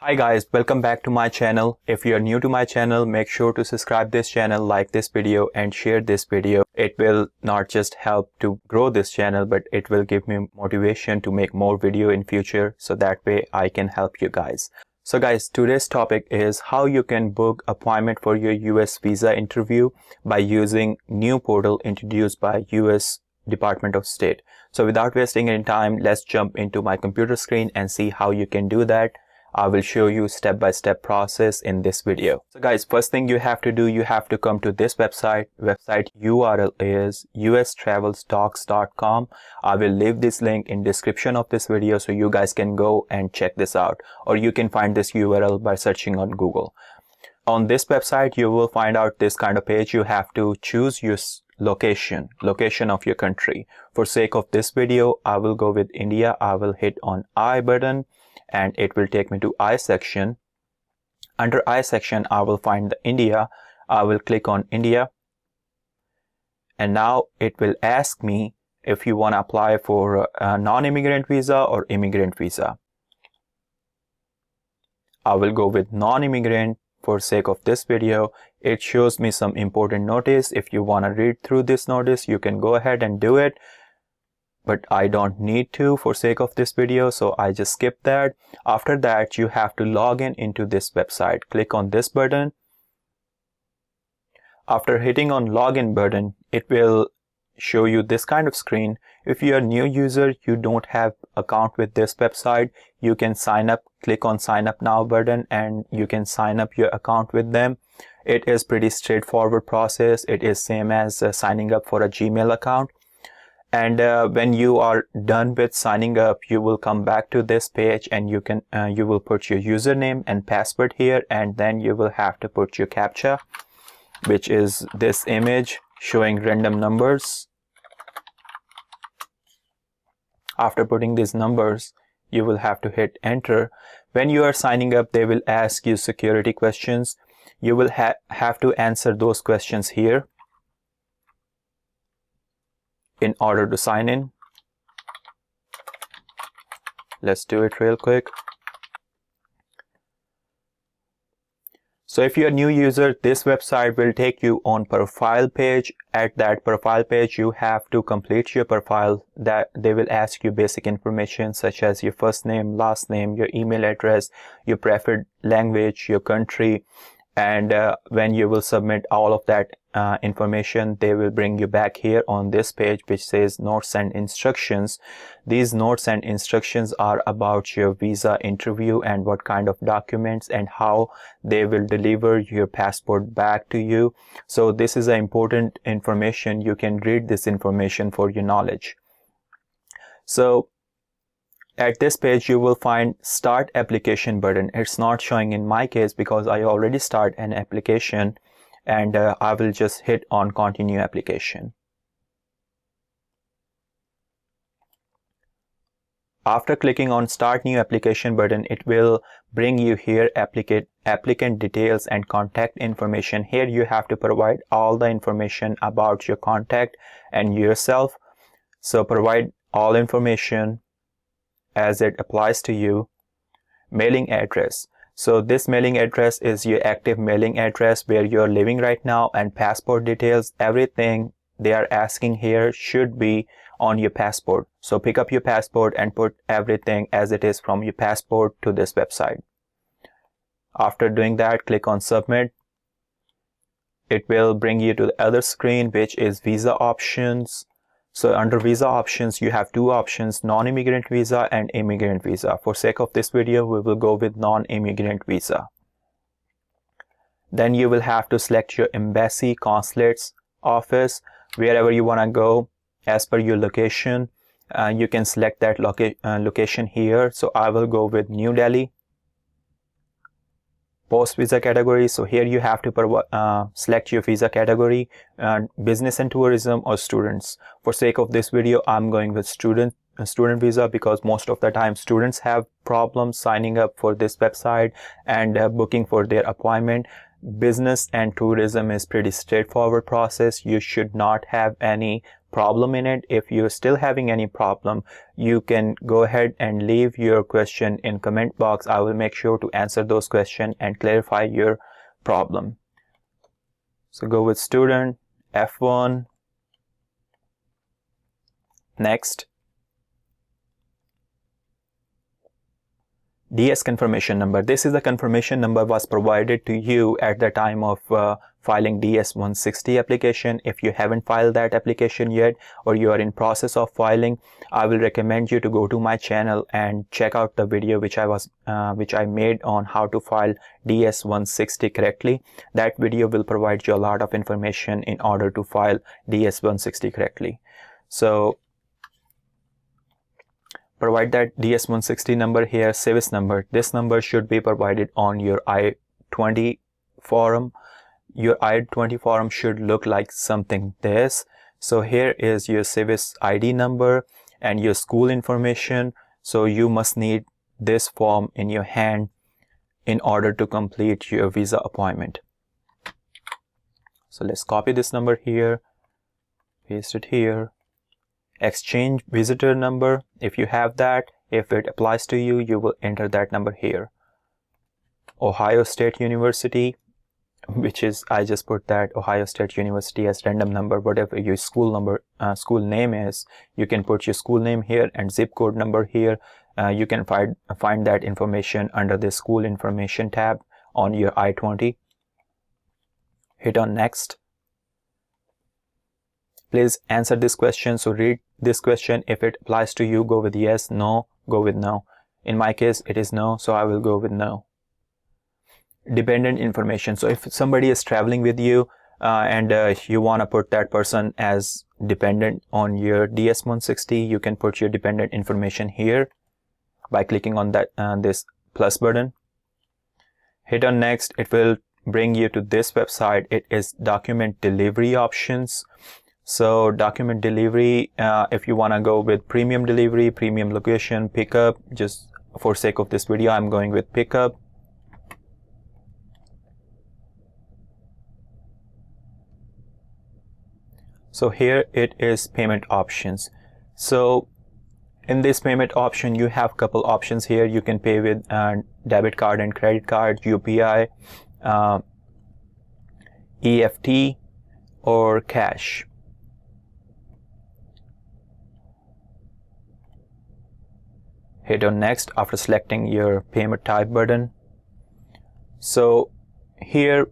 Hi guys, welcome back to my channel. If you are new to my channel, make sure to subscribe this channel, like this video and share this video. It will not just help to grow this channel, but it will give me motivation to make more video in future, so that way I can help you guys. So guys, today's topic is how you can book appointment for your US visa interview by using new portal introduced by US Department of State. So without wasting any time, let's jump into my computer screen and see how you can do that. I will show you step-by-step process in this video. So guys, first thing you have to do, you have to come to this website. Website URL is ustravelsdocs.com. I will leave this link in description of this video so you guys can go and check this out, or you can find this URL by searching on Google. On this website, you will find out this kind of page. You have to choose your location of your country. For sake of this video, I will go with India. I will hit on I button and it will take me to I section. Under I section, I will find the India. I will click on India. And now it will ask me if you want to apply for a non-immigrant visa or immigrant visa. I will go with non-immigrant for sake of this video. It shows me some important notice. If you want to read through this notice, you can go ahead and do it. But I don't need to for sake of this video, so I just skip that. After that, you have to log in into this website. Click on this button. After hitting on login button, it will show you this kind of screen. If you are a new user, you don't have account with this website, you can sign up. Click on sign up now button and you can sign up your account with them. It is pretty straightforward process. It is same as signing up for a Gmail account. And when you are done with signing up, you will come back to this page and you will put your username and password here, and then you will have to put your CAPTCHA, which is this image showing random numbers. After putting these numbers, you will have to hit enter. When you are signing up, they will ask you security questions. You will have to answer those questions here in order to sign in. Let's do it real quick. So if you're a new user, this website will take you on profile page. At that profile page, you have to complete your profile. That they will ask you basic information such as your first name, last name, your email address, your preferred language, your country. And when you will submit all of that information, they will bring you back here on this page which says notes and instructions. These notes and instructions are about your visa interview and what kind of documents and how they will deliver your passport back to you. So this is important information. You can read this information for your knowledge. So at this page, you will find start application button. It's not showing in my case because I already start an application, and I will just hit on continue application. After clicking on start new application button, it will bring you here applicant details and contact information. Here you have to provide all the information about your contact and yourself. So provide all information as it applies to you. Mailing address. So this mailing address is your active mailing address where you're living right now, and passport details, everything they are asking here should be on your passport. So pick up your passport and put everything as it is from your passport to this website. After doing that, click on submit. It will bring you to the other screen, which is visa options. So under visa options, you have two options, non-immigrant visa and immigrant visa. For sake of this video, we will go with non-immigrant visa. Then you will have to select your embassy, consulates, office, wherever you want to go as per your location. You can select that location here. So I will go with New Delhi. Post visa category. So here you have to select your visa category, business and tourism or students. For sake of this video, I'm going with student visa because most of the time students have problems signing up for this website and booking for their appointment. Business and tourism is pretty straightforward process. You should not have any problem in it. If you're still having any problem, you can go ahead and leave your question in comment box. I will make sure to answer those questions and clarify your problem. So go with student, F1, next. DS confirmation number. This is the confirmation number was provided to you at the time of filing DS-160 application. If you haven't filed that application yet, or you are in process of filing, I will recommend you to go to my channel and check out the video which I made on how to file DS-160 correctly. That video will provide you a lot of information in order to file DS-160 correctly. So provide that DS-160 number here, SEVIS number. This number should be provided on your I-20 form. Your I-20 form should look like something this. So here is your SEVIS ID number and your school information. So you must need this form in your hand in order to complete your visa appointment. So let's copy this number here, paste it here. Exchange visitor number, if you have that, if it applies to you, you will enter that number here. Ohio State University, which is, I just put that Ohio State University as random number. Whatever your school number, school name is, you can put your school name here and zip code number here. You can find that information under the school information tab on your I-20. Hit on next. Please answer this question. So read this question. If it applies to you, go with yes. No, go with no. In my case, it is no, so I will go with no. Dependent information. So if somebody is traveling with you and you want to put that person as dependent on your DS-160, you can put your dependent information here by clicking on that this plus button. Hit on next. It will bring you to this website. It is document delivery options. So document delivery, if you want to go with premium delivery, premium location, pickup, just for sake of this video, I'm going with pickup. So here it is payment options. So in this payment option, you have couple options here. You can pay with debit card and credit card, UPI, EFT, or cash. Hit on next after selecting your payment type button. So here,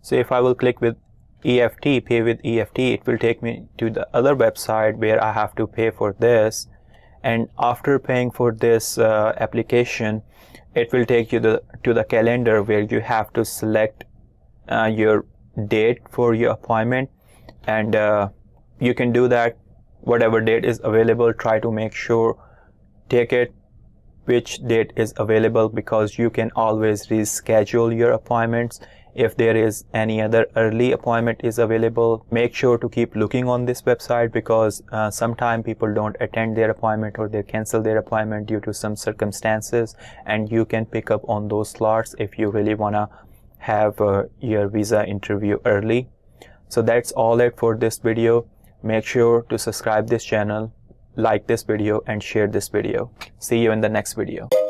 so if I will click with EFT, pay with EFT, it will take me to the other website where I have to pay for this. And after paying for this application, it will take you to the calendar where you have to select your date for your appointment. And you can do that whatever date is available. Try to make sure take it which date is available, because you can always reschedule your appointments. If there is any other early appointment is available, make sure to keep looking on this website, because sometimes people don't attend their appointment or they cancel their appointment due to some circumstances, and you can pick up on those slots if you really want to have your visa interview early. So that's all it for this video. Make sure to subscribe this channel, like this video, and share this video. See you in the next video.